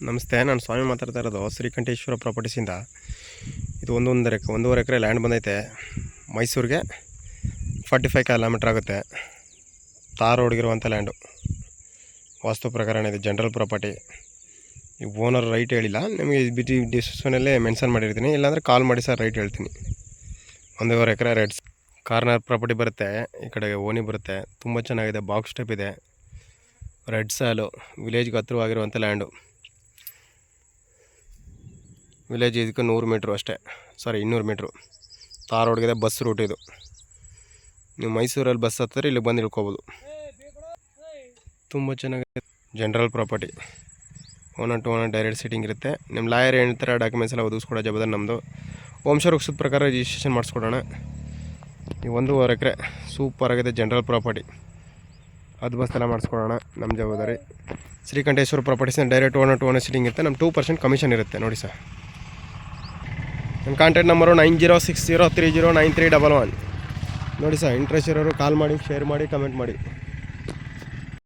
ನಮಸ್ತೆ, ನಾನು ಸ್ವಾಮಿ ಮಾತಾಡ್ತಾ ಇರೋದು ಶ್ರೀಕಂಠೇಶ್ವರ ಪ್ರಾಪರ್ಟೀಸಿಂದ. ಇದು ಒಂದೂವರೆ ಎಕರೆ ಲ್ಯಾಂಡ್ ಬಂದೈತೆ. ಮೈಸೂರಿಗೆ 45 ಕಿಲೋಮೀಟ್ರ್ ಆಗುತ್ತೆ. ತಾರ್ ರೋಡ್ಗಿರುವಂಥ ಲ್ಯಾಂಡು. ವಾಸ್ತು ಪ್ರಕಾರನೇ ಇದೆ, ಜನರಲ್ ಪ್ರಾಪರ್ಟಿ. ಈ ಓನರ್ ರೈಟ್ ಹೇಳಿಲ್ಲ, ನಿಮಗೆ ಡಿಸ್ಕ್ರಿಪ್ಷನಲ್ಲೇ ಮೆನ್ಷನ್ ಮಾಡಿರ್ತೀನಿ. ಇಲ್ಲಾಂದರೆ ಕಾಲ್ ಮಾಡಿ ಸರ್, ರೈಟ್ ಹೇಳ್ತೀನಿ. 1.5 ಎಕರೆ ರೆಡ್ಸ್ ಕಾರ್ನರ್ ಪ್ರಾಪರ್ಟಿ ಬರುತ್ತೆ. ಈ ಕಡೆಗೆ ಓಣಿ ಬರುತ್ತೆ. ತುಂಬ ಚೆನ್ನಾಗಿದೆ, ಬಾಕ್ಸ್ ಟೈಪ್ ಇದೆ. ರೆಡ್ ಸಾಲು, ವಿಲೇಜ್ಗೆ ಹತ್ತಿರವಾಗಿರುವಂಥ ಲ್ಯಾಂಡು. ವಿಲೇಜ್ ಇದಕ್ಕೆ 100 ಮೀಟ್ರು ಅಷ್ಟೇ, 200 ಮೀಟ್ರು. ತಾರ್ ರೋಡ್ಗಿದೆ, ಬಸ್ ರೂಟ್ ಇದು. ನೀವು ಮೈಸೂರಲ್ಲಿ ಬಸ್ ಹತ್ತಿದ್ರೆ ಇಲ್ಲಿ ಬಂದು ಇಳ್ಕೊಬೋದು. ತುಂಬ ಚೆನ್ನಾಗಿದೆ, general property. 1 to 1 direct seating ಇರುತ್ತೆ. ನಿಮ್ಮ ಲಾಯರ್ ಹೇಳ್ತಾರೆ, ಡಾಕ್ಯುಮೆಂಟ್ಸ್ ಎಲ್ಲ ಒದಗಿಸ್ಕೊಡೋ ಜವಾಬ್ದಾರಿ ನಮ್ಮದು. ವಂಶ ವೃಕ್ಷದ ಪ್ರಕಾರ ರಿಜಿಸ್ಟ್ರೇಷನ್ ಮಾಡಿಸ್ಕೊಡೋಣ. ಈ 1.5 ಎಕರೆ ಸೂಪರಾಗಿದೆ, ಜನರಲ್ ಪ್ರಾಪರ್ಟಿ. ಅದು ಬಸ್ ಎಲ್ಲ ಮಾಡಿಸ್ಕೊಡೋಣ, ನಮ್ಮ ಜವಾಬ್ದಾರಿ. ಶ್ರೀಕಂಠೇಶ್ವರ ಪ್ರಾಪರ್ಟೀಸ್ನ ಡೈರೆಕ್ಟ್ 1 to 1 ಸೀಟಿಂಗ್ ಇರುತ್ತೆ. ನಮ್ಮ 2% ಕಮಿಷನ್ ಇರುತ್ತೆ. ನೋಡಿ ಸರ್, ನನ್ನ ಕಾಂಟ್ಯಾಕ್ಟ್ ನಂಬರು 9060309311. ನೋಡಿ ಸರ್, ಇಂಟ್ರೆಸ್ಟ್ ಇರೋರು ಕಾಲ್ ಮಾಡಿ, ಶೇರ್ ಮಾಡಿ, ಕಮೆಂಟ್ ಮಾಡಿ.